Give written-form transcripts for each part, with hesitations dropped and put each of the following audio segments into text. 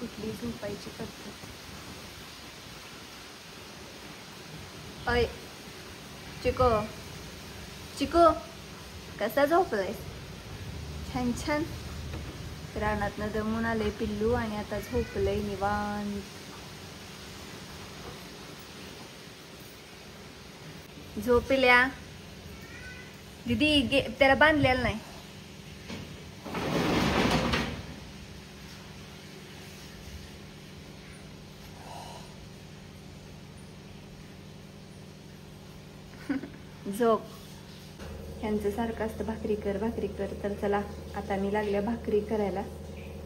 कुठली झोपायची पद्धत. अय चिको चिको कसा झोपलाय? छान छान. रानातनं दमून आलंय पिल्लू आणि आता झोपलंय निवांत. झोपल्या दीदी त्याला बांधलेलं नाही. झोप. ह्यांचं सारखं असतं भाकरी कर भाकरी कर. तर चला आता मी लागल्या भाकरी करायला.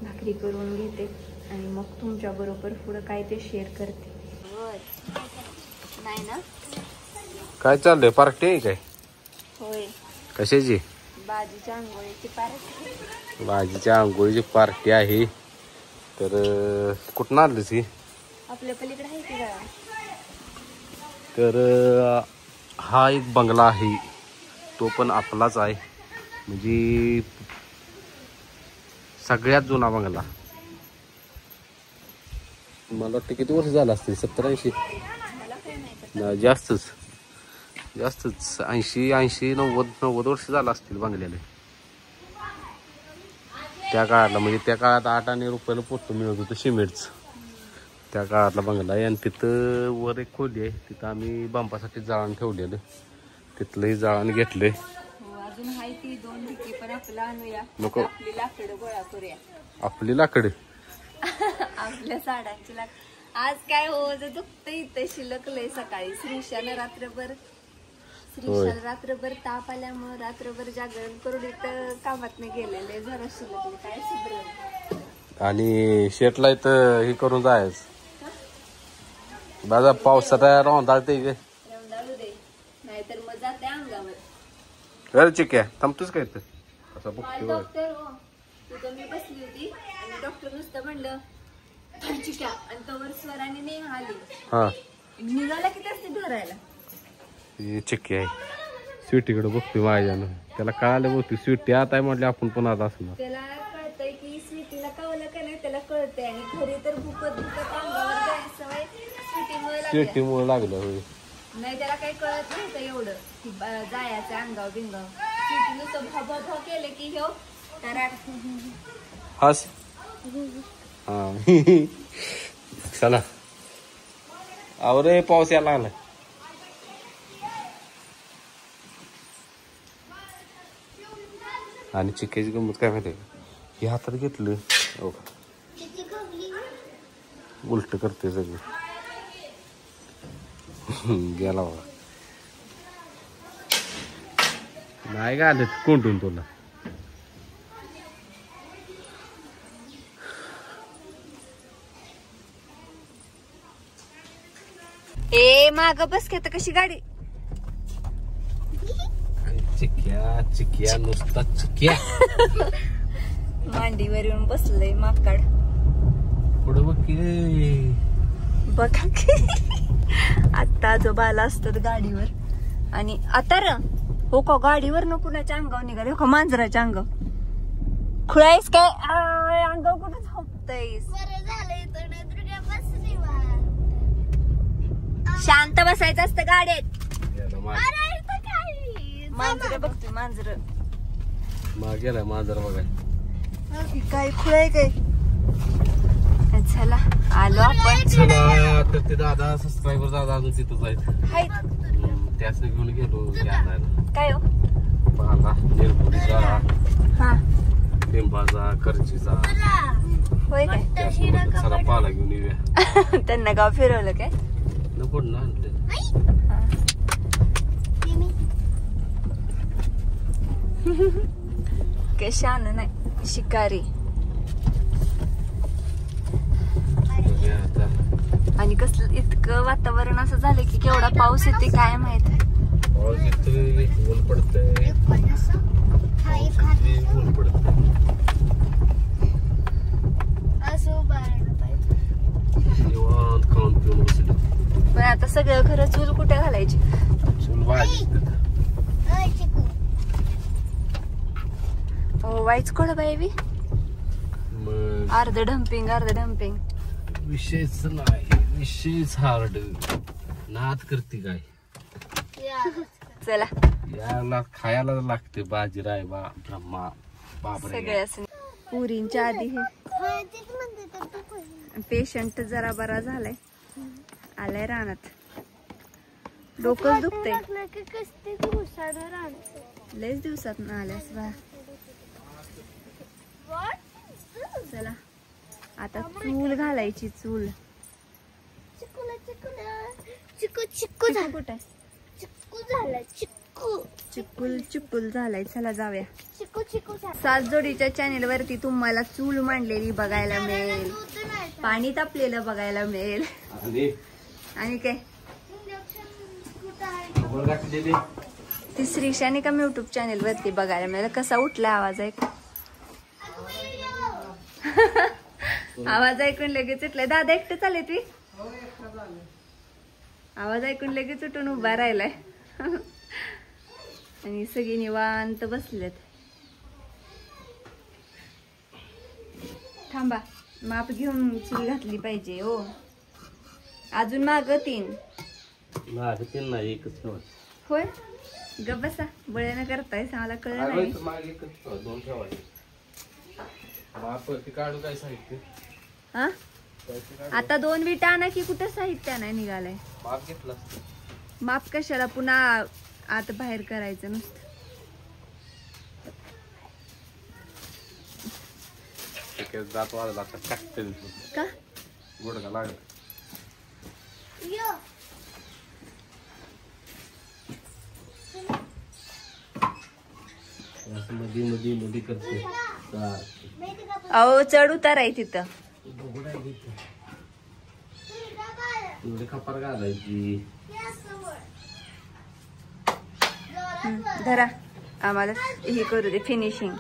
भाकरी करून घेते आणि मग तुमच्या बरोबर पुढं काय ते शेअर करते. नाही ना काय चाललंय? पार्टी आहे काय? होय. कशाची? बाजीच्या आंघोळीची पार्टी. बाजीच्या आंघोळीची पार्टी आहे. तर कुठं आणलीस ही? आपल्या पलीकडे आहे की गावा. तर हा एक बंगला आहे, तो पण आपलाच आहे. म्हणजे सगळ्यात जुना बंगला. मला वाटतं किती वर्ष झालं असते? 70-80? जास्तच 80-90 वर्ष झालं असतील बंगल्याला. त्या काळातला म्हणजे त्या काळात 8 आणे रुपयाला पोतं मिळत होतं सिमेंटचं. त्या काळातला बंगला आहे. आणि तिथं वर एक खोली आहे, तिथं आम्ही बांपासाठी जाळण ठेवलेलं. तिथलंही जाळण घेतलंय. अजून हाय ती 2 भिकी पण आपला आणूया. नको, आपली लाकडं गोळा करूया. आपली लाकडं आपल्या साड्यांची लाकड. आज काय हो दुखत इथं शिलकलंय. सकाळी श्रीशाला रात्रभर ताप आल्यामुळे रात्रभर जागरण करून इथं कामात नाही गेलेले. जरा शिलकले काय सुधरलं. आणि शेटला इथं हे करून जायचं. माझा पावसाचा रोंदाळते गे रमदाळू दे, नाहीतर मग जाते अंगावर. अरे चिक्या थांबतोच काय तर असं बघतोय. डॉक्टर हो तिथं मी बसली होती आणि डॉक्टर नुसतं म्हणलं चिक्या आणि तवर स्वराने नेहा आली. हा निघाला किती असते धरायला. ही चिक्की आहे. स्वीटीकडे बघतोय माझ्यानं. त्याला कळालं बघतोय स्वीटी आता आहे म्हटलं आपण पण आता असणार. त्याला कळतंय की स्वीटीला कळलं का नाही त्याला कळतंय. आणि खरी तर भुकत अंगावर जायची सवय स्वीटीमुळे लागलं. होय नाही त्याला काही कळत नव्हतं एवढं की जायचं अंगाव बिंगाव. स्वीटी नुसतं भाव केलं की हो तर हस. हा चला आवरे पाऊस यायला लागला. आणि चिक्क्याची गंमत काय माहिती का? हे हातात घेतलं उलट करते सगळं. गेला बाबा. नाही का आलं कोंडून तुला. ए माग बस घेत कशी गाडी. चिक्क्या चिक्क्या नुसता चिक्क्या. मांडीवर येऊन बसलंय माकड. पुढे बघ की बघा की आता आजोबा आला असतात गाडीवर. आणि आता हो का गाडीवर न कुणाच्या अंगावर निघाले. हो का मांजराच्या अंगावर खुळायस काय? अंगावर कुठं झोपतयस? शांत बसायचं असतं गाडीत. मांजर बघतोय मांजर. गेलाय मांजर बघाय. काय खुळाय काय? चला आलो आपण. चला तर ते दादा सबस्क्रायबर दादा अजून तिथंच आहेत. त्याच घेऊन गेलो आणायला. काय हो? पाला निरपुरीचा, हा लिंबाचा, करचीचा. होय काय? चला पाला घेऊन येऊया. त्यांना गाव फिरवलं काय? नको ना आणलं. काय शान नाही शिकारी. आणि कसलं इतकं वातावरण असं झालं की केवढा पाऊस येते काय माहित. पाऊस येतोय ऊन पडतंय. ऊन पडतंय. निवांत खाऊन पिऊन बसलो. पण आता सगळं खरं चूल कुठे घालायची? चूल भाजी. हो वाईच कोड बाई. अर्ध डम्पिंग अर्ध डम्पिंग. विषयच नाही, विषयच हार्ड. नाद करते काय चला याला खायला लागते बाजीराय बा ब्रह्मा बापरे. सगळ्याच पुरींच्या आधी हे पेशंट जरा बरा झालाय, आलाय रानात. डोकंच दुखतंय, लयच दिवसात ना आल्यास बा. चला आता चूल घालायची. चूल कुठे चिक्कुल झालाय. चला जाऊया. सात जोडीच्या चॅनेल वरती तुम्हाला चूल मांडलेली बघायला मिळेल, पाणी तापलेलं बघायला मिळेल, आणि काय ती श्रीशानी का युट्यूब चॅनेल वरती बघायला मिळेल. कसा उठला आवाज ऐक. आवाज ऐकून लगेच उठलाय. दादा एकटं चालले तुम्ही, आवाज ऐकून लगेच उठून उभा राहिलाय. आणि सगळी निवांत बसलेत. थांबा, माप घेऊन चूल घातली पाहिजे हो. अजून माग 3 नाही, एकच होय. ग बसा, बळ्यानं करताय मला कळलं नाही. काढू काय साहित्य. हा आता 2 विटा आणा की कुठं साहित्य नाही निघालंय. माप घेतलं माप कशाला पुन्हा आत बाहेर करायचं नुसतं. दात वाजला का गुडघा लागला. मध्ये करते. अहो चढ उतार आहे तिथं. एवढी खपार घालायची. धरा, आम्हाला हे करू दे फिनिशिंग.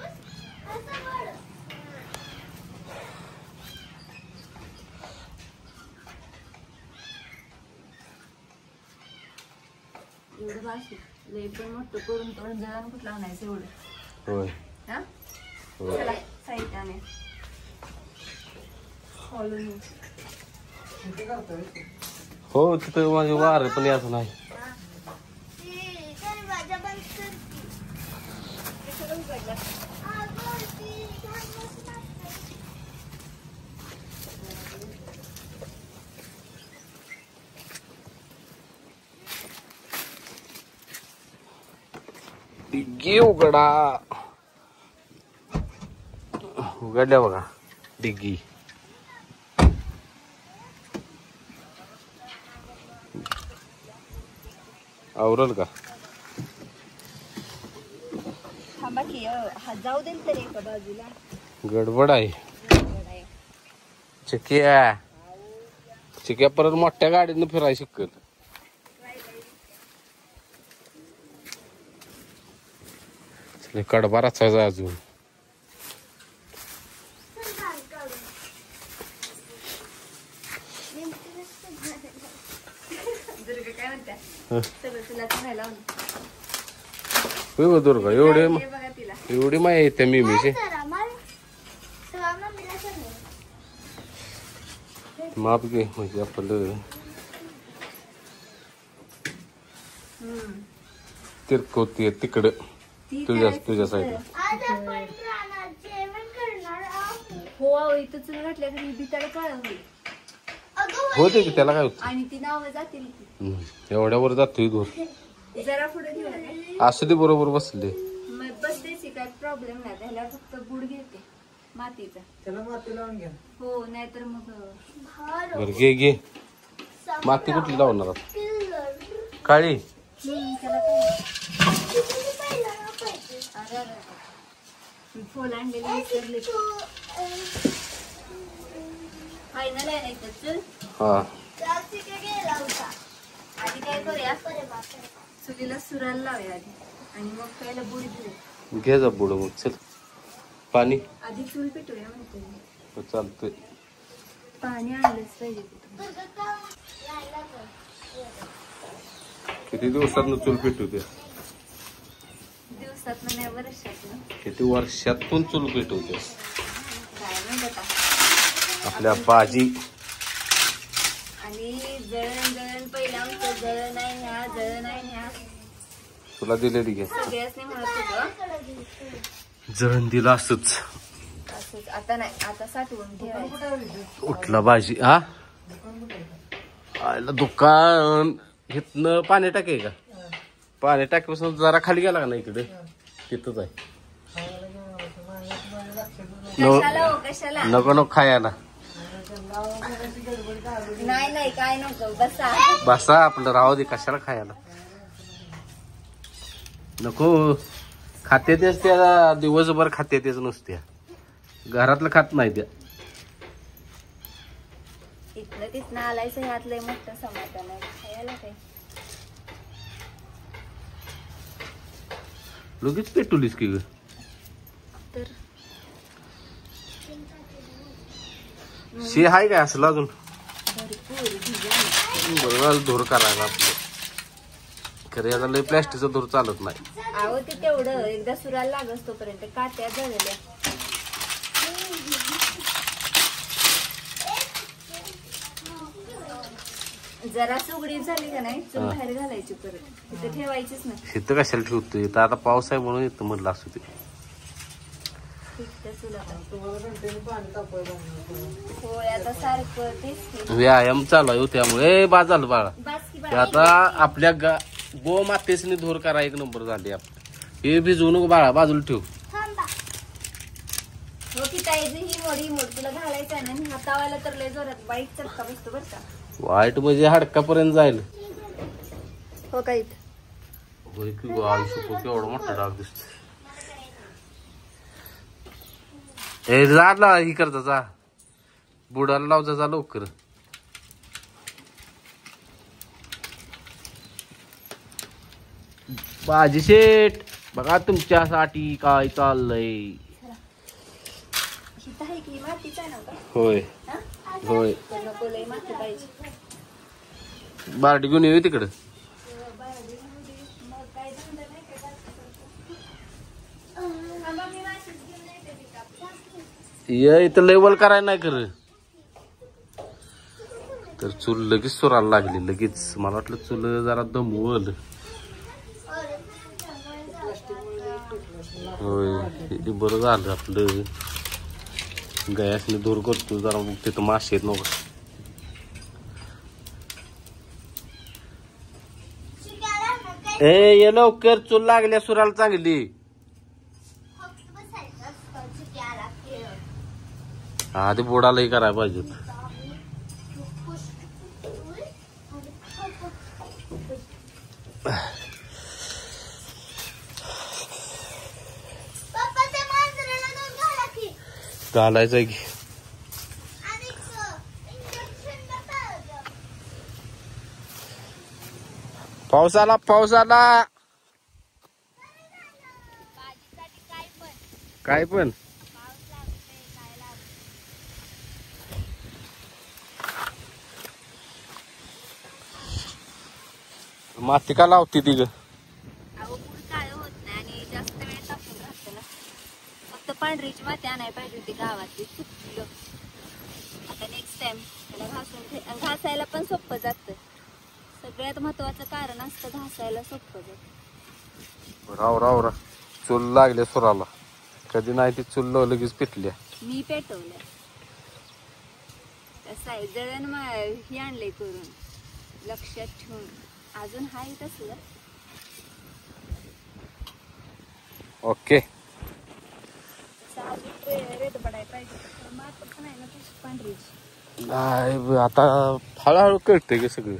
एवढं बाशी लय पण मोठं करून तोडून जळण कुठला आणायचं एवढं. होय. हा चला साहित्याने हो तिथं माझे वार पण याचं नाही. डिग्गी उघडल्या बघा डिग्गी. आवरल का? थांबा की जाऊ दे तरी एका बाजूला. गडबड आहे. चिक्या परत मोठ्या गाडीनं फिरायला शिकल. कडबा रचायचा अजून. काय म्हणत्या सगळं तुला करायला होय दुर्गा. एवढी माया येते मिमीची. माप घे म्हणजे आपलं तिरकवतीये तिकडं तुझ्या साईडला. हो इथं चूल घातल्या तरी बिचारा काय होईल. होते की त्याला काय होत. आणि ती नाव जातील एवढ्यावर जातोय दूर. जरा पुढे घेऊन असू दे बरोबर बसले. मग बसतेची काय प्रॉब्लेम नाही. त्याला फक्त बुड घेते मातीचा. त्याला माती लावून घ्या. हो नाहीतर मग बरं घे माती कुठली लावणार काळी. त्याला फुल आणलेली विसरले. फायनल आहे नाही तर चल. हा आधी काय करूया चुलीला सुरायला लावूया आधी आणि मग पहिला बुड घेऊ. घे जा बुड मग. चल पाणी आधी चूल पेटूया म्हणते. चालतंय. पाणी आणलंच पाहिजे तिथून. किती दिवसात चूल पेटू द्या. दिवसात नाही वर्षातून. किती वर्षातून चूल पेटवते काय म्हणतात आपल्या बाजी. तुला दिलेली घे. सगळ्याच नाही म्हणत होतं. जळण दिला असच. असंच आता नाही, आता साठवून ठेवायचं. उठला भाजी. हा आयला दुकान इथनं पाणी टाके का? पाणी टाकीपासून जरा खाली गेला का नाही इकडे तिथंच आहे. कशाला हो कशाला? नको नको खायला. नाही नाही काय नको, बसा बसा आपलं राहू दे. कशाला खायला नको. खाते तेच त्या दिवसभर खाते तेच नुसत्या. घरातलं खात नाही त्या. इथलं तिथनं आलायचं ह्यातलंय मोठं समाधान आहे. खायला काय लगेच पेटवलीस की ग. तर शी हाय काय असलं अजून. भरपूर बरं झालं धूर करायला आपलं. खरं याचा लय प्लॅस्टिकचा धूर चालत नाही. अहो ते तेवढं एकदा सुराला लागस तोपर्यंत काट्या जळल्या. जरा सुगडी झाली का नाही चूल बाहेर घालायची, परत तिथे ठेवायचीच नाही. इथं कशाला ठेवतोय? इथं आता पाऊस आहे म्हणून इथं म्हटलं असू ते. होय आता सारखं तेच व्यायाम चालू आहे त्यामुळे बाद झालं बाळा. बास की ते आता आपल्या गो मातेसनी धूर करा एक नंबर झाली. हे भिजवू नको बाळा, बाजूला ठेव. हो की ताईजी ही मोड तुला घालायचं आहे ना. हातावायला तर लय जोरात बाईक चटका बसतो बरं का. वाईट म्हणजे हाडकापर्यंत जाईल. हो काही होय की गो आयुष्य केवढा मोठा डाग दिसतो. ए जा ही करता जा. बुडाला लाव जा लवकर. बाजी शेठ बघा तुमच्यासाठी काय चाललंय. आहे की मातीच आहे ना का? होय होय. नको लय माती पाहिजे. बारडी घेऊन येऊ तिकडं. ये इथं लेवल करायला नाही कर. तर चूल लगेच सुराला लागली लगेच. मला वाटलं चूल जरा दमवल. होय बरं झालं आपलं. गॅसने दूर करतो जरा. मग तिथं मासे येत नव्हतं. ए ये लवकर चूल लागल्या सुराला चांगली. आधी बुडालाही करायला पाहिजे. घालायचं की पाऊस आला पाऊस आला. काय पण माती का लावती ती ग. काय होत नाही आणि जास्त वेळ टाकून राहतं ना. फक्त पांढरीची माती आणायला पाहिजे होती गावातली. चुकलं. आता नेक्स्ट टाइम त्याला घासायला पण सोपं जातं. सगळ्यात महत्वाचं कारण असतं घासायला सोपं जातं. राव राव रा चूल लागल्या सुराला. कधी नाही ती चूल लगेच पेटल्या. मी पेटवल्या. कसं आहे जळण ही आणलंय करून लक्षात ठेवून. अजून हाय तसलं. ओके रेत पडायला पाहिजे. मात पण आहे ना तशी पांढरीची. नाही आता हळूहळू कळतंय ग सगळं.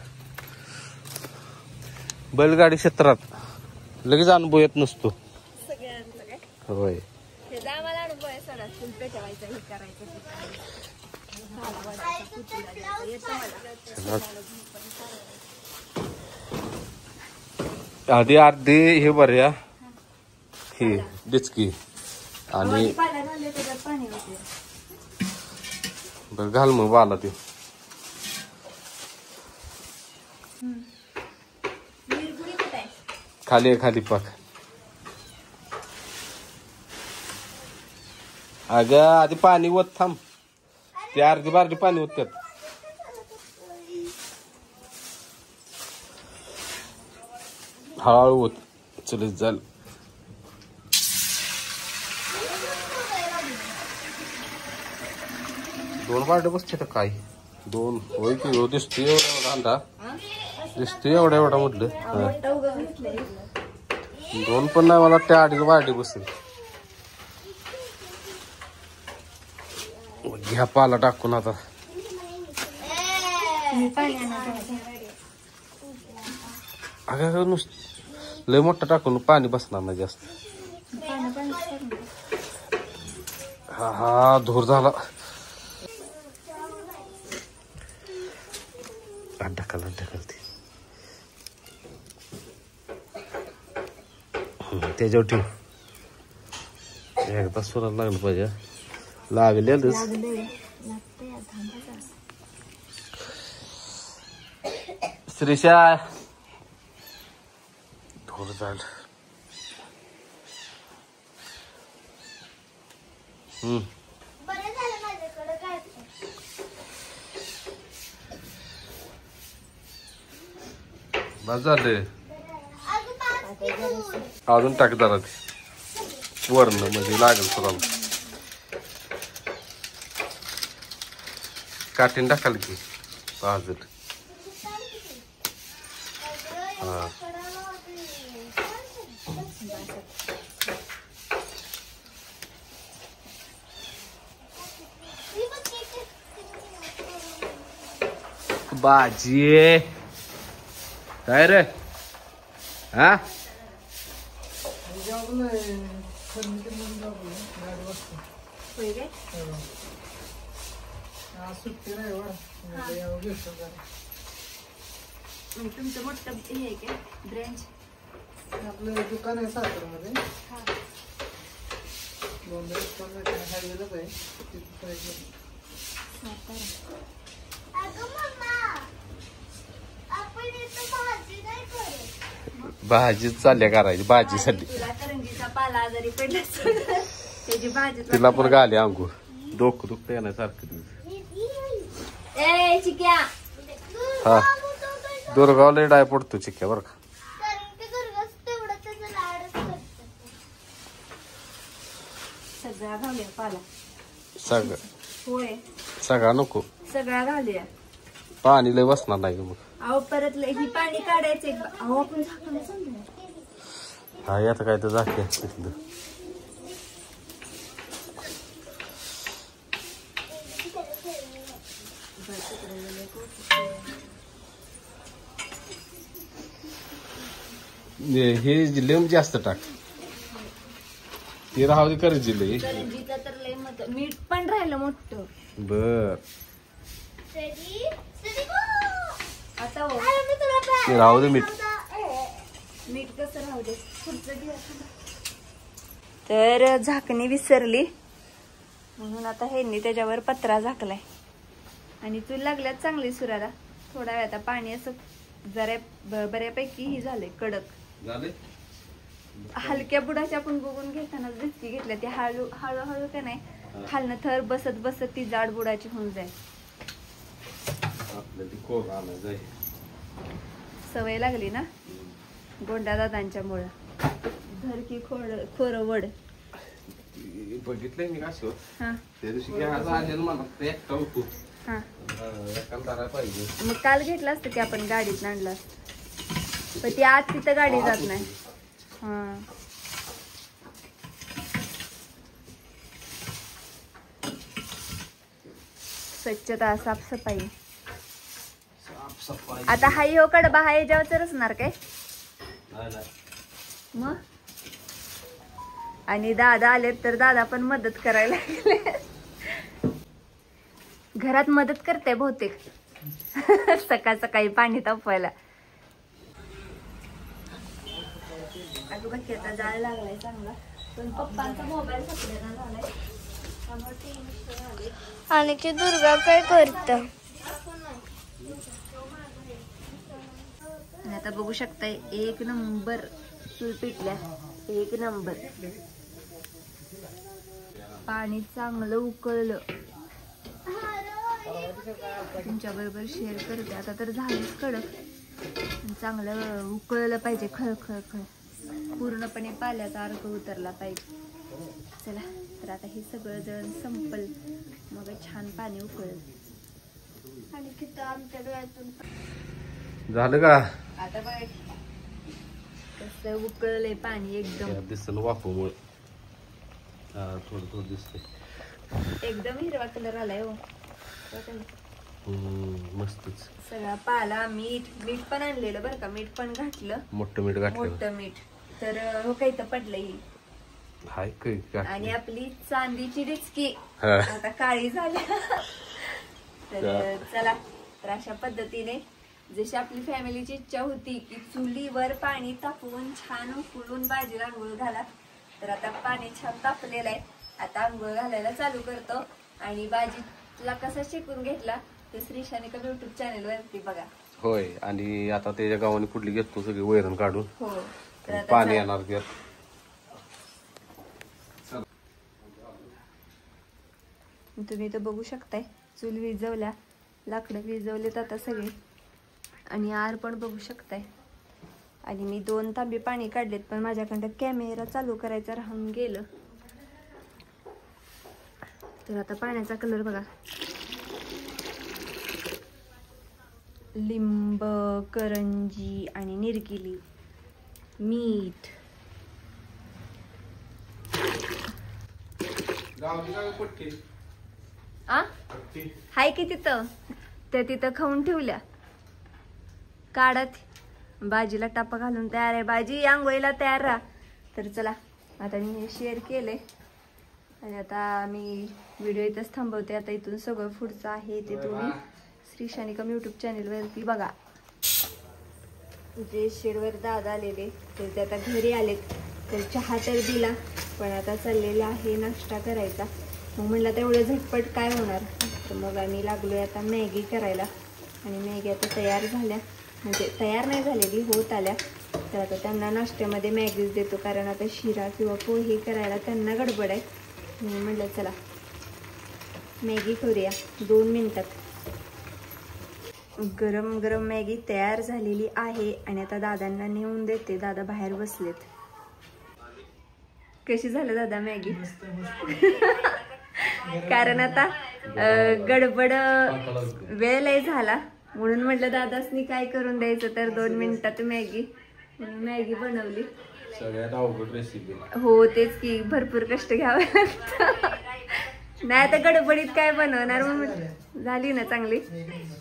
बैलगाडी क्षेत्रात लगेच अनुभव येत नसतो. सगळ्यांचं काय होय आम्हाला अनुभव आहे. सगळा चूल पेटवायचा हे करायचं आधी अर्धी हे बऱ्या हे डिचकी आणि बरं घाल मग बाला ते. खाली खाली पाक. अगं आधी पाणी ओत थांब. ते अर्धी बारडी पाणी ओततात. हळूहळू ओत चल जाल दोन बारडे बसते तर काय दोन होय की दिसतोय एवढा एवढा अंडा दिसतोय एवढा एवढा म्हटलं दोन पण नाही मला त्या अडीच बारडे बसेल घ्या पाला टाकून आता अगं नुसतं लय मोठं टाकून पाणी बसणार नाही जास्त हा हा धूर झाला ढकल ढकलते त्याच्यावर ठेव एकदा सुराला लागलं पाहिजे लागलेलंच श्रीशा धूर झालं बस झालं अजून टाक जरा ते वरण म्हणजे लागेल सुराला काठीन टाकाल की पाहत हा भाजी काय रे हा तुमचं मोठं हे आहे का ब्रँच आपलं दुकान आहे सातारमध्ये हायवेलाच आहे भाजी चालल्या करायची भाजीसाठी तुला करंजीचा पाला आजारी पडला त्याची भाजी तिला पण गाली अंघोळ डोकं दुखत येण्यासारखं ए चिक्या हा दुर्गावला डाय पडतो चिक्या बरं का सगळा घालूया पाला सगळं होय सगळा नको सगळा घालूया पाणी लय बसणार नाही मग अहो परत ही पाणी काढायचं अहो आपण झाकून समजा हा आता काय तर झाके तिथलं हे लिंब जास्त टाक ते राहू दे करंजी लय करंजीचा तर लय मत मीठ पण राहिलं मोठं बर आता हो ते राहू दे मीठ मीठ कसं राहू दे पुढचं घ्या तर झाकणी विसरली म्हणून आता ह्यांनी त्याच्यावर पत्रा झाकलाय आणि चूल लागल्यात चांगली सुराला थोडा वेळ आता पाणी असं जरा बऱ्यापैकी ही झालंय कडक झाले हलक्या बुडाच्या आपण बघून घेताना झटकी घेतल्या ती हळूहळू का नाही खालनं थर बसत बसत ती जाड बुडाची होऊन जाईल सवय लागली ना गोंडा दादांच्या मुळे धर की खोर वड बघितलंय मी कसं हा त्या दिवशी घ्यायला आलेलं मला ते एकटा होतो हा एखादा पाहिजे मग काल घेतलं असतं की आपण गाडीत आणलं असतं पण ती आज तिथं गाडी जात नाही हा स्वच्छता साफसफाई आता हाई हो कडबा हा याच्यावरच रचणार काय मग आणि दादा आले तर दादा पण मदत करायला लागले घरात मदत करते बहुतेक सकाळ सकाळी पाणी तापवायला अगं बघ आता जाळ लागलाय चांगला पण पप्पांचा मोबाईल सापडेना झालाय आणि ती दुर्गा काय करत आता बघू शकताय एक नंबर चूल पेटल्या एक नंबर पाणी चांगलं उकळलं तुमच्या बरोबर शेअर करते आता तर झालंच कडक चांगलं उकळलं पाहिजे खळ खळ खळ पूर्णपणे पाल्याचा अर्क उतरला पाहिजे. चला तर आता हे सगळं जण संपल मग छान पाणी उकळेल. आणि तिथं आमच्या डोळ्यातून झालं का? आता बघ कसं उकळलंय पाणी एकदम. दिसतं वाफमुळे थोडं थोडं दिसतंय. एकदम हिरवा कलर आलाय हो. मस्तच. सगळा पाला मीठ पण आणलेलं बरं का. मीठ पण घातलं. मोठं मीठ घातलं. मोठं मीठ तर हो काही तर पडलंय. हाय काय आणि आपली चांदीची डिचकी आता काळी झाली. तर चला तर अशा पद्धतीने जशी आपली फॅमिलीची इच्छा होती की चुलीवर पाणी तापवून छान उकळून भाजीला आंघोळ घाला. तर आता पाणी छान तापलेलं आहे. आता आंघोळ घालायला चालू करतो. आणि भाजीला कसा शेकून घेतला ते श्रीशाने का युट्यूब चॅनल वरती बघा. होय. आणि आता त्याच्या गावाने कुठली घेतो सगळी वैरण काढून. हो तर पाणी येणार त्यात. तुम्ही तर बघू शकताय चूल विजवल्या, लाकडं विजवलेत आता सगळे. आणि आर पण बघू शकताय. आणि मी 2 तांबे पाणी काढलेत पण माझ्याकडं कॅमेरा चालू करायचा राहून गेलं. तर आता पाण्याचा कलर बघा. लिंब, करंजी आणि निरगिली, मीठ. हाय की तिथं त्या तिथं खाऊन ठेवल्या. काढत भाजीला टापा घालून तयार आहे. भाजी आंघोळीला तयार राहा. तर चला आता मी हे शेअर केले आणि आता मी व्हिडिओ इथंच थांबवते. आता इथून सगळं पुढचं आहे ते तुम्ही श्रीशानिकम युट्यूब चॅनेलवरती बघा. जे शेडवर दादा आलेले तर ते आता घरी आलेत. तर चहा तर दिला पण आता चाललेला आहे नाश्ता करायचा. मग म्हणलं आता एवढं झटपट काय होणार. तर मग आम्ही लागलोय आता मॅगी करायला. आणि मॅगी आता तयार झाल्या, म्हणजे तयार नाही झालेली, होत आल्या. तर आता त्यांना नाश्त्यामध्ये मॅगीच देतो कारण आता शिरा किंवा पोहे करायला त्यांना गडबड आहे. मी म्हटलं चला मॅगी करूया 2 मिनिटात. गरम गरम मॅगी तयार झालेली आहे आणि आता दादांना नेऊन देते. दादा बाहेर बसलेत. कशी झालं दादा मॅगी? कारण आता गडबड वेळ लय झाला म्हणून म्हटलं दादासनी काय करून द्यायचं. तर 2 मिनिटात मॅगी मॅगी बनवली. सगळ्यात अवघड रेसिपी. हो तेच की भरपूर कष्ट घ्यावे लागतात. नाही आता गडबडीत काय बनवणार. मग झाली ना चांगली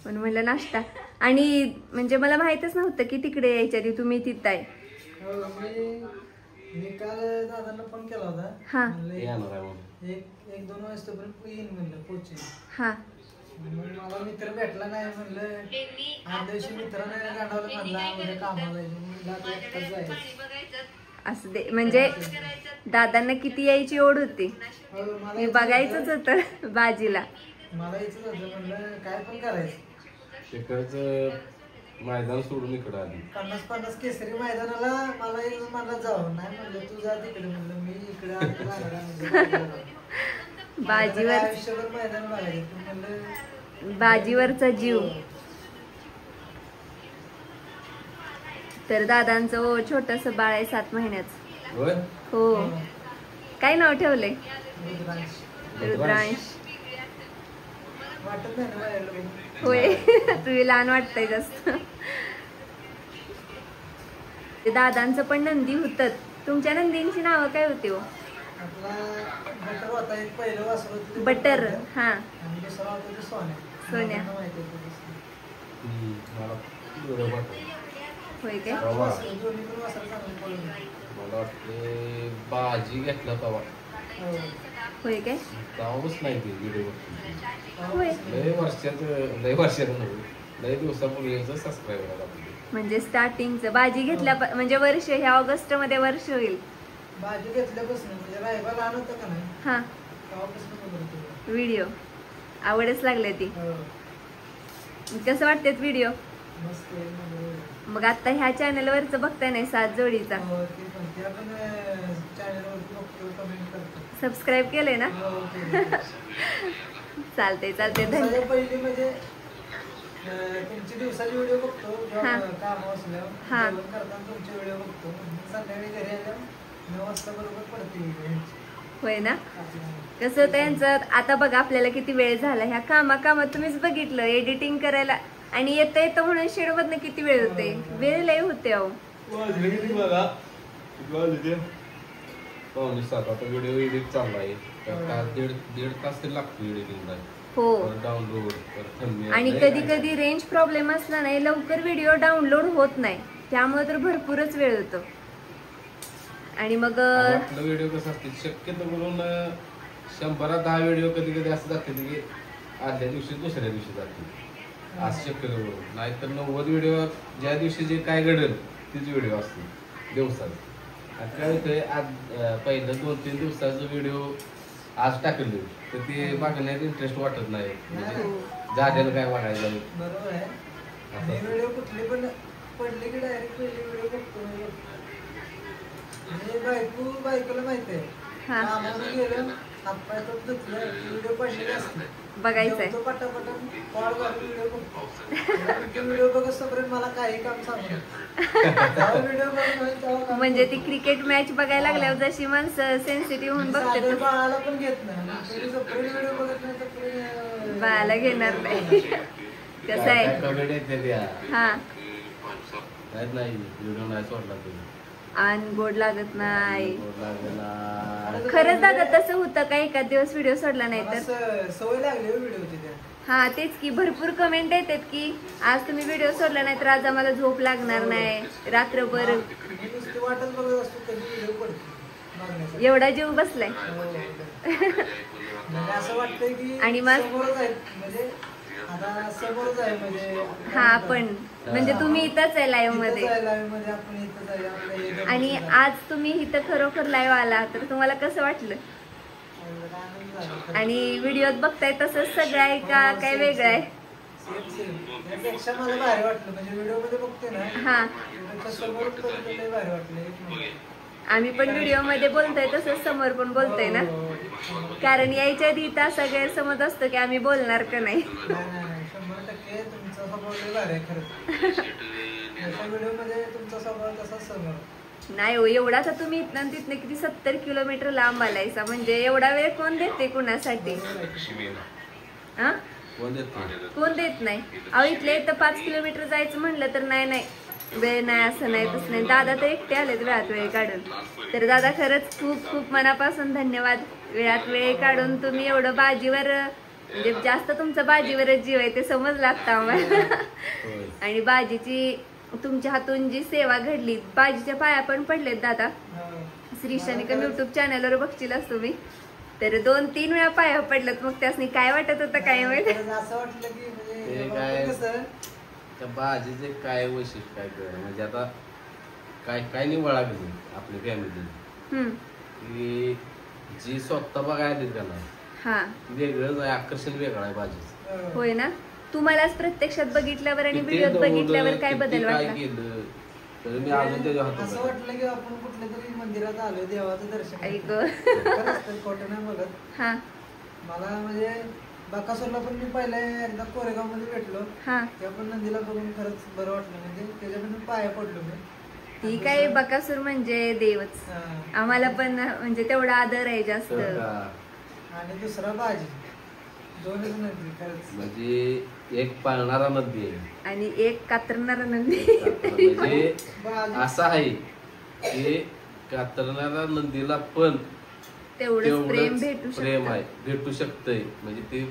पण म्हणलं नाश्ता. आणि म्हणजे मला माहितच नव्हतं की तिकडे यायच्या आधी तुम्ही तिथं आहे. मी काल दादांना फोन केला होता. हा एक 2 वाजतापर्यंत येईन म्हणलं पोहोचेन. हा मग मला मित्र भेटला नाही म्हणलं. आठ दिवशी मित्राने गाठावलं म्हणला उद्या कामाला जायचं. असं दे म्हणजे दादांना किती यायची ओढ होती. मी बघायचंच होतं बाजीला. मला यायचंच होतं म्हणलं काय पण करायचं. तिकडचं मैदान सोडून इकडं आली. 50-50 केसरी मैदानाला मला जावं नाही म्हणलं. तू जा तिकडे म्हणलं. मी इकडे बाजीवर आयुष्यभर मैदान बघायचं म्हणलं. बाजीवरचा जीव. तर दादांचं छोटस बाळ आहे 7 महिन्याचं. हो काय नाव ठेवलंय? रुद्रांश. वाटत नाही. होय तुम्ही लहान वाटतंय जास्त. दादांचं पण नंदी होतं. तुमच्या नंदींची नावं काय होती हो? आपला बटर होता एक पहिलं वासर. बटर. हा आणि दुसरा होता ते सोन्या. सोन्या होय काय? दोन्ही पण वासर चांगले पळून. मला वाटते भाजी घेतला तवा. होय काय? तवाच नाही ते व्हिडिओ. होय लय वर्षात लय दिवसापूर्वी सबस्क्राईबर. म्हणजे स्टार्टिंगचं भाजी घेतल्या म्हणजे वर्ष ह्या ऑगस्ट मध्ये वर्ष होईल. भाजी घेतल्यापासून म्हणजे रायबा लहान होतं का नाही. हा तेव्हापासून व्हिडिओ आवडच लागले ती. कसं वाटते व्हिडिओ? मस्त आहे. मग आता ह्या चॅनल वरच बघताय नाही 7 जोडीचा. सबस्क्राईब केलंय ना? चालते धन्यवाद. पहिली म्हणजे तुमची दिवसाची व्हिडिओ बघतो हा. काम असल्यावर हा. जेवण करताना तुमचे व्हिडिओ बघतो संध्याकाळी घरी आल्यावर 9 वाजता बरोबर पडते व्हिडिओ. होय ना. कसं त्यांचं आता बघा आपल्याला किती वेळ झाला ह्या कामात तुम्हीच बघितलं एडिटिंग करायला आणि येता येतं म्हणून शेडमधनं किती वेळ होते. वेळ लय होते अहो. पावणे 7 आता व्हिडिओ एडिट चालला आहे. दीड तास तरी लागतो एडिटिंगला. हो. डाउनलोड आणि कधी कधी रेंज प्रॉब्लेम असला नाही लवकर व्हिडिओ डाउनलोड होत नाही त्यामुळे तर भरपूरच वेळ होतो. आणि मग आपला व्हिडिओ कसा असते शक्यतो करून 100-10 व्हिडिओ कधी कधी असं जाते की आदल्या दिवशी दुसऱ्या दिवशी जाते असं शक्यतो करून. नाहीतर 90 व्हिडिओ ज्या दिवशी जे काय घडेल तीच व्हिडिओ असते दिवसात. आणि काय होतंय आज पहिलं 2-3 दिवसाचं व्हिडिओ आज टाकले तर ते बघण्यात इंटरेस्ट वाटत नाही. म्हणजे झालेलं काय बघायचं. बरोबर आहे. आणि व्हिडिओ कुठले पण पडले की डायरेक्ट पहिले व्हिडिओ बघतो. म्हणजे बायकोला माहिती आहे हा. कामाला गेलं हातपाय तो धुतलं व्हिडिओ पडलेले असते बघायचंय. तो पटापटा कॉल करून व्हिडिओ बघतो. व्हिडिओ बघतोपर्यंत मला काही काम सांगू व्हिडिओ बघून म्हणजे ती क्रिकेट मॅच बघायला लागल्यावर जशी माणसं सेन्सिटिव्ह होऊन बघतात बाळाला पण घेत नाही व्हिडिओ बघत नाही तर बाळाला घेणार नाही. कसं आहे कमेडी हा नाही व्हिडिओ नाही सोडला तुम्ही आणि गोड लागत नाही. खरंच दादा तसं होतं का एखाद दिवस व्हिडिओ सोडला नाही तर सवय लागली व्हिडिओची त्या. हा तेच की भरपूर कमेंट येतात की आज तुम्ही व्हिडिओ सोडला नाही तर आज आम्हाला झोप लागणार नाही रात्रभर. नुसती वाटच बघत असतो कधी व्हिडिओ पडतो एवढा जीव बसलाय. म्हणजे असं वाटतंय की आणि मग समोरच आहे म्हणजे आता समोरच आहे म्हणजे हा आपण म्हणजे तुम्ही इथंच आहे लाईव्ह मध्ये आपण इथंच आहे. आणि आज तुम्ही इथं खरोखर लाईव्ह आला तर तुम्हाला कसं वाटलं. आणि व्हिडिओत बघताय तसंच सगळं आहे का काय वेगळं आहे. त्यापेक्षा मला भारी वाटलं म्हणजे व्हिडिओ मध्ये बघते ना हा समोर भारी वाटलं. आम्ही पण व्हिडिओ मध्ये बोलतोय तसंच समोर पण बोलतोय ना. कारण यायच्या आधी इथं असा गैरसमज असतो की आम्ही बोलणार का नाही. 100% तुमचा स्वभाव लय भारी आहे खरंच. व्हिडिओ मध्ये तुमचा स्वभाव तसाच समोर नाही हो एवढा तर तुम्ही इथनं तिथनं किती 70 किलोमीटर लांब आलायसा म्हणजे एवढा वेळ कोण देते कुणासाठी. हा कोण देत नाही. अहो इथल्या इथं 5 किलोमीटर जायचं म्हणलं तर नाही वेळ नाही असं नाही तसं नाही. दादा तर एकटे आलेत वेळात वेळ काढून. तर दादा खरंच खूप खूप मनापासून धन्यवाद. वेळात वेळ काढून तुम्ही एवढं बाजीवर म्हणजे जास्त तुमचं बाजीवरच जीव आहे ते समजलं आता आम्हाला. आणि बाजीची तुमच्या हातून जी सेवा घडली बाजीच्या पाया पण पडलेत दादा. श्री शनिकम युट्यूब चॅनलवर बघशीलच तुम्ही तर 2-3 वेळा पाया पडलेत. मग त्यासनी काय वाटत होतं काय माहिती. असं वाटलं की म्हणजे कसं त्या बाजीचे काय वैशिष्ट्य काय म्हणजे आता काय निवळा गेली आपली फॅमिली की जी स्वतः बघायला का नाही हा वेगळंच आहे. आकर्षण वेगळं आहे बाजीचं. होय ना. तुम्हालाच प्रत्यक्षात बघितल्यावर आणि व्हिडिओत बघितल्यावर काय बदल वाटला. मी अजून त्याच्या असं वाटलं की आपण कुठल्या तरी मंदिरात आलोय देवाचं दर्शन. खोटं नाही बोलत. हा मला म्हणजे बकासूरला पण मी पहिला एकदा कोरेगाव मध्ये भेटलो तेव्हा पण नंदीला बघून खरंच बरं वाटलं म्हणजे त्याच्याकडून पाया पडलो मी. ती काय बकासूर म्हणजे देवच. आम्हाला पण म्हणजे तेवढा आदर आहे जास्त. आणि दुसरा बाजी दोनच नंदी खरंच म्हणजे एक पाळणारा नंदी आहे आणि एक कातरणारा नंदी. म्हणजे असं आहे की कातरणारा नंदीला पण तेवढंच प्रेम आहे भेटू शकतंय. म्हणजे ते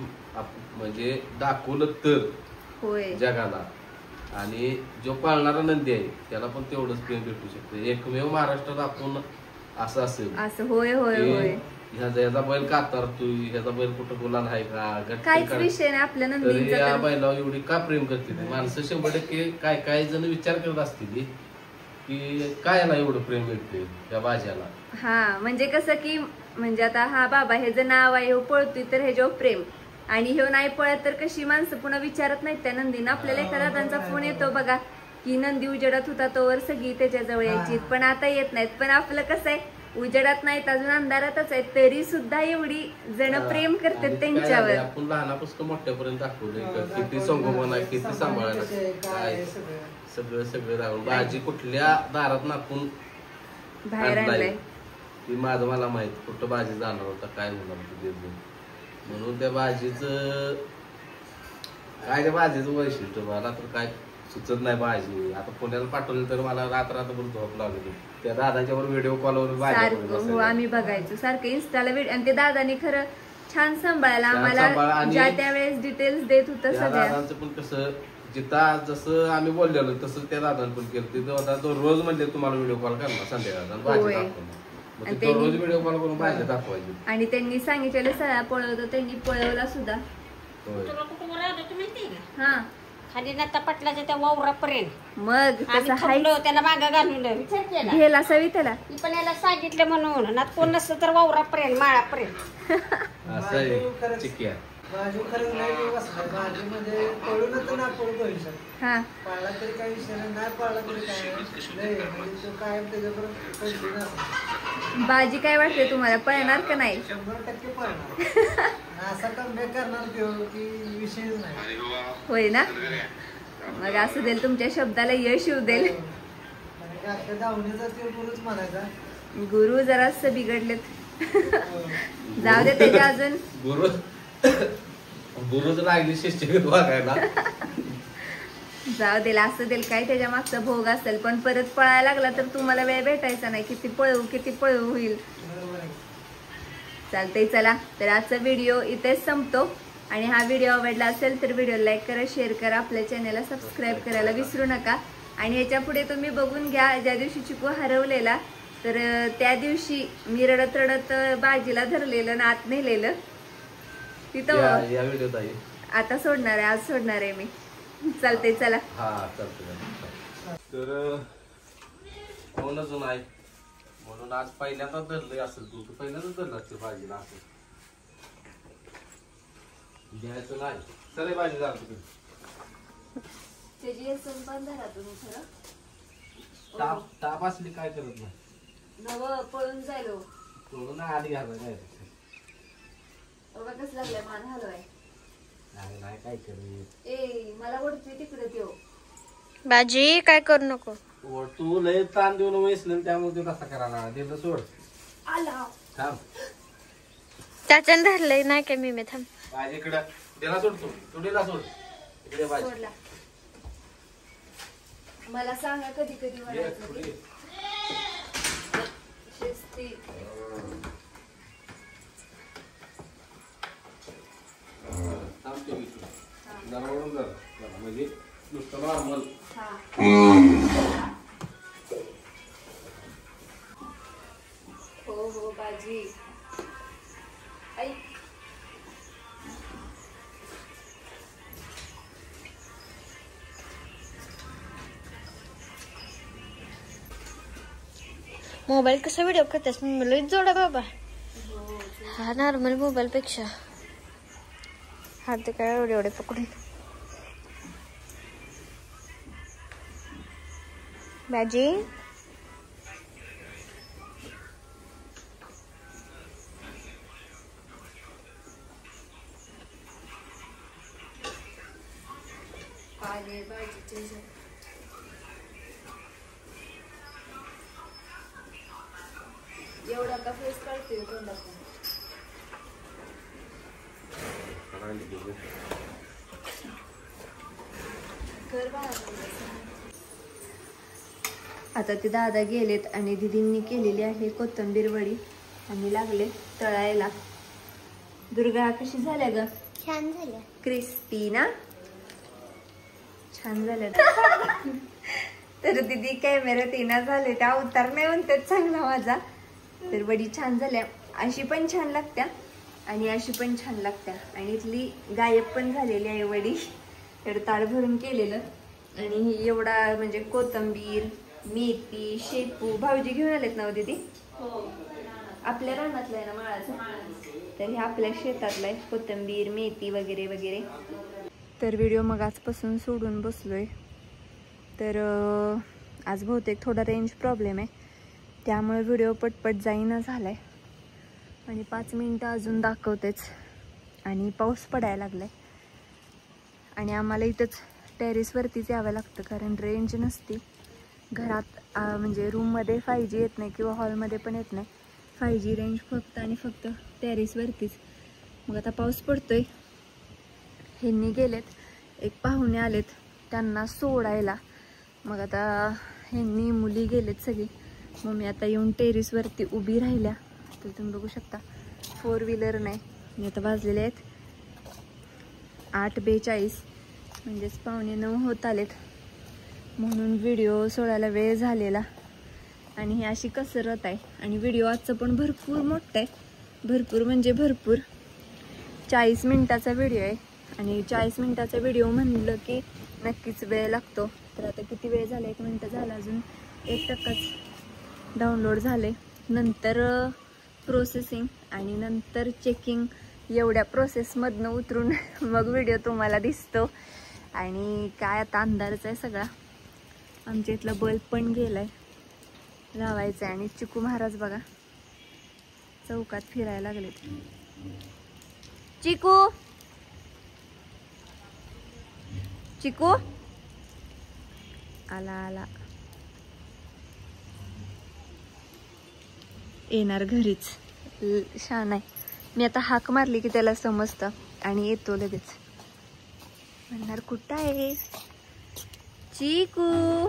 म्हणजे दाखवलं तर होय जगाला. आणि जो पाळणारा नंदी आहे त्याला पण तेवढंच प्रेम भेटू शकतं. एकमेव महाराष्ट्रात आपण असं असेल असं. होय होय होय. ह्याचा बैल कातरतोय ह्याचा बैल कुठं गुलाल आहे का काहीच विषय नाही आपल्या नंदीचा. या बैलावर एवढी का प्रेम करते माणसं 100% काय जण विचार करत असतील की काय याला एवढं प्रेम मिळते त्या बाज्याला. हा म्हणजे कसं की म्हणजे आता हा बाबा हे जर नाव आहे हे पळतोय तर हे जो प्रेम आणि हे नाही पळत तर कशी माणसं पुन्हा विचारत नाहीत त्या नंदीनं. आपल्याला एखादा त्यांचा फोन येतो बघा की नंदी उजेडत होता तोवर सगळी त्याच्या जवळ यायची पण आता येत नाहीत. पण आपलं कसं आहे उजेडात नाहीत अजून अंधारातच आहेत तरी सुद्धा एवढी जण प्रेम करतात त्यांच्यावर. आपण लहानापासून मोठ्यापर्यंत दाखवलंय किती संगोपन आहे, किती सांभाळायला काय सगळं सगळं राहून. भाजी कुठल्या दारात नाकून बाहेर आणलंय ती माझं मला माहित कुठं भाजी जाणार होता काय होणार होतं म्हणून त्या भाजीचं काय त्या भाजीचं वैशिष्ट्य मला तर काय सुचत नाही. भाजी आता पुण्याला पाठवली तर मला रात्रभर झोप लागली. त्या दादाच्या व्हिडिओ कॉलवर सारखं हो आम्ही बघायचो सारखं इंस्टाला व्हिडिओ आणि ते दादानी खरं छान सांभाळायला आम्हाला ज्या त्यावेळेस डिटेल्स देत होतं सगळ्या. दादांचं पण कसं जिथं जसं आम्ही बोललेलो तसं त्या दादांनी पण केलं. तिथं तो रोज म्हणजे तुम्हाला व्हिडिओ कॉल करणार संध्याकाळचा भाजी दाखवणार रोज व्हिडिओ कॉल करून भाजी दाखवायची. आणि त्यांनी सांगितलेलं सगळ्या पळवतो त्यांनी पळवला सुद्धा. हा खाली नता पटलाच्या त्या वावरापर्यंत मग त्याला मागं घालून विचार केला घ्यायला सवी त्याला मी पण याला सांगितलं म्हणून ना कोण नसतं तर वावरापर्यंत माळापर्यंत असं आहे चिक्या. भाजी खरंच नाही बसणार. भाजी म्हणजे पळून तर ना पळू करू शकतो. हा पाळला तरी काही विषय नाही पाळला तरी काय नाही म्हणजे तो कायम त्याच्याबरोबर कंटिन्यू असतो. भाजी काय वाटते तुम्हाला पळणार का नाही? 100% पळणार. असा कमबॅक करणार की विषयच नाही. होय ना मग असं देईल तुमच्या शब्दाला यश येऊ देईल. धावणीचा ते गुरुच म्हणायचा. गुरु जरास बिघडलेत जाऊ दे त्याच्या अजून गुरुच लागली शिष्य वागायला. जाऊ देईल असं देईल काय त्याच्या मागचा भोग असेल पण परत पळायला लागला तर तुम्हाला वेळ भेटायचा नाही. किती पळू होईल. चालतंय चला तर आजचा व्हिडिओ इथेच संपतो आणि हा व्हिडिओ आवडला असेल तर व्हिडिओ लाईक करा शेअर करा आपल्या चॅनलला सबस्क्राईब करायला विसरू नका. आणि याच्या पुढे तुम्ही बघून घ्या ज्या दिवशी चिकू हरवलेला तर त्या दिवशी मी रडत रडत बाजीला धरलेलं ना आत नेलेलं तिथं आता सोडणार आहे. आज सोडणार आहे मी. चालते चला. हा चालतंय. तर कोणच नाही म्हणून आज पहिल्यांदा धरलंय असेल. तू पहिल्यांदाच धरलं असते भाजीला असं द्यायचं नाही. चल भाजी झालं तुम्ही ताप असली काय करत नाही पळून जायलो पळून आधी घालवाय काय कसं लागलाय मान हलवाय नाही काय करत. ए मला ओढतोय तिकडे त्यो बाजी काय करू नको. तू लय ताण देऊन वेसलं त्यामुळे तू कसा करायला दिलं सोड. आला थांब त्याच्यानं धरलंय नाही काय मी थांब भाजी इकडं दिला सोड. तू दिला सोड इकडे भाजी सोडला. मला सांगा कधी कधी म्हणायचं शिस्ती. म्हणजे नुसतं नॉर्मल. हो हो बाजी ऐक मोबाईल कसा व्हिडिओ करतेस मला जोडा बाबा. हा नॉर्मल मोबाईल पेक्षा हात ते काय एवढे पकडून बाजी एवढा का फेस काढतोय तोंडातून. आता ते दादा गेलेत आणि दीदींनी केलेली आहे कोथिंबीर वडी आणि लागले तळायला. दुर्गा कशी झाल्या ग? छान झाल्या क्रिस्पी ना छान झाल्या. तर दीदी कॅमेऱ्यात येणार झाले त्या अवतार नाही म्हणतात चांगला माझा. तर वडी छान झाल्या. अशी पण छान लागत्या आणि अशी पण छान लागत्या आणि इथली गायब पण झालेली आहे वडी. तर ताळ भरून केलेलं आणि एवढा म्हणजे कोथिंबीर मेथी शेपू भाऊजी घेऊन आलेत ना दीदी. आपल्या रानातला आहे ना माळाचा तर हे आपल्या शेतातला आहे कोथिंबीर मेथी वगैरे वगैरे. तर व्हिडिओ मग आजपासून सोडून बसलोय तर आज बहुतेक थोडा रेंज प्रॉब्लेम आहे त्यामुळे व्हिडिओ पटपट जाईना झालाय आणि 5 मिनिटं अजून दाखवतेच आणि पाऊस पडायला लागलाय आणि आम्हाला इथंच टेरेसवरतीच यावं लागतं कारण रेंज नसती घरात. म्हणजे रूममध्ये 5G येत नाही किंवा हॉलमध्ये पण येत नाही. 5G रेंज फक्त आणि फक्त टेरेसवरतीच. मग आता पाऊस पडतोय. ह्यांनी गेलेत, एक पाहुणे आलेत त्यांना सोडायला. मग आता ह्यांनी मुली गेलेत सगळी. मग मी आता येऊन टेरेसवरती उभी राहिल्या. तर तुम्ही बघू शकता 4 व्हीलर नाही. मी आता वाजलेले आहेत 8:42 म्हणजेच 8:45 होत आलेत. म्हणून व्हिडिओ सोडायला वेळ झालेला आणि ही अशी कसरत आहे. आणि व्हिडिओ आजचं पण भरपूर मोठं आहे. भरपूर म्हणजे भरपूर 40 मिनिटाचा व्हिडिओ आहे आणि 40 मिनिटाचा व्हिडिओ म्हणलं की नक्कीच वेळ लागतो. तर आता किती वेळ झाला, 1 मिनिट झाला, अजून 1% डाउनलोड झाले. नंतर प्रोसेसिंग आणि नंतर चेकिंग, एवढ्या प्रोसेसमधनं उतरून मग व्हिडिओ तुम्हाला दिसतो. आणि काय आता अंधारच आहे सगळा. आमच्या इथला बल्ब पण गेलाय, लावायचा आहे. आणि चिकू महाराज बघा चौकात फिरायला लागले. चिकू चिकू आला आला, येणार घरीच, छान आहे. मी आता हाक मारली की त्याला समजतं आणि येतो लगेच. म्हणणार कुठं आहे चिकू.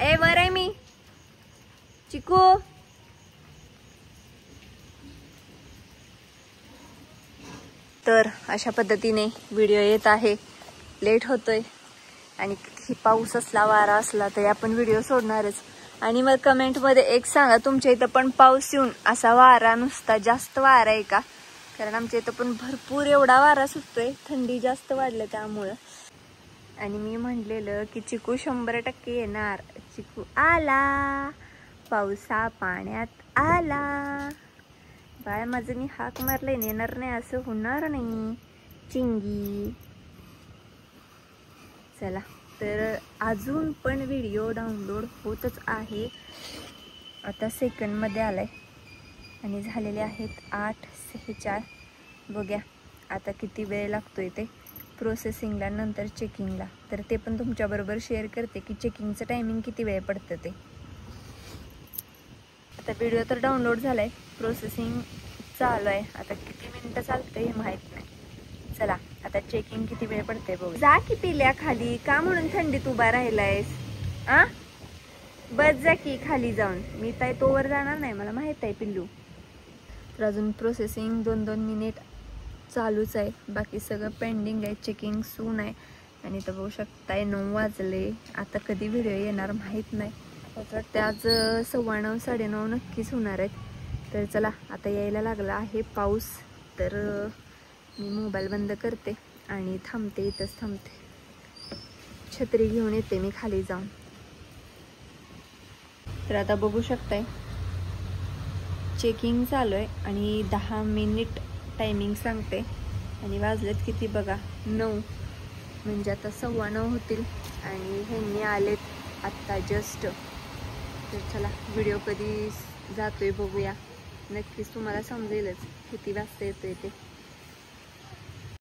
ए वर आहे मी चिकू. तर अशा पद्धतीने व्हिडिओ येत आहे. लेट होतोय आणि पाऊस असला वारा असला तरी आपण व्हिडिओ सोडणारच. आणि मग कमेंटमध्ये एक सांगा तुमच्या इथं पण पाऊस येऊन असा वारा नुसता जास्त वारा आहे का. कारण आमच्या इथं पण भरपूर एवढा वारा सुटतोय, थंडी जास्त वाढलं त्यामुळं. आणि मी म्हणलेलं की चिकू 100% येणार. चिकू आला, पावसा पाण्यात आला. बाळ माझं मी हाक मारले, येणार नाही असं होणार नाही चिंगी. चला, तर अजून पण व्हिडिओ डाउनलोड होतच आहे. आता सेकंडमध्ये आलाय आणि झालेले आहेत 8:06. बघूया आता किती वेळ लागतोय ते प्रोसेसिंगला नंतर चेकिंगला. तर ते पण तुमच्याबरोबर शेअर करते की चेकिंगचं टायमिंग किती वेळ पडतं ते. आता व्हिडिओ तर डाउनलोड झालाय, प्रोसेसिंग चालू आहे. आता किती मिनिटं चालतं हे माहीत नाही. चला आता चेकिंग किती वेळ पडते बघू. जा की पिल्या खाली, का म्हणून थंडीत उभा राहिलायस. बस जा की खाली जाऊन. मी काय तोवर जाणार नाही, मला माहित आहे पिल्लू. तर अजून प्रोसेसिंग 2-2 मिनिट चालूच आहे. बाकी सगळं पेंडिंग आहे. चेकिंग सून आहे. आणि तर बघू शकताय 9 वाजले. आता कधी व्हिडिओ येणार माहीत नाही. वाटतं आज 9:15 9:30 नक्कीच होणार आहेत. तर चला आता यायला लागला आहे पाऊस. तर मी मोबाईल बंद करते आणि थांबते, इथंच थांबते. छत्री घेऊन येते मी खाली जाऊन. तर आता बघू शकताय चेकिंग चालू आहे आणि 10 मिनिट टायमिंग सांगते. आणि वाजलेत किती बघा 9, म्हणजे आता 9:15 होतील. आणि ह्यांनी आलेत आत्ता जस्ट. तर चला व्हिडिओ कधी जातोय बघूया. नक्कीच तुम्हाला समजेलच किती वाजता येतोय ते.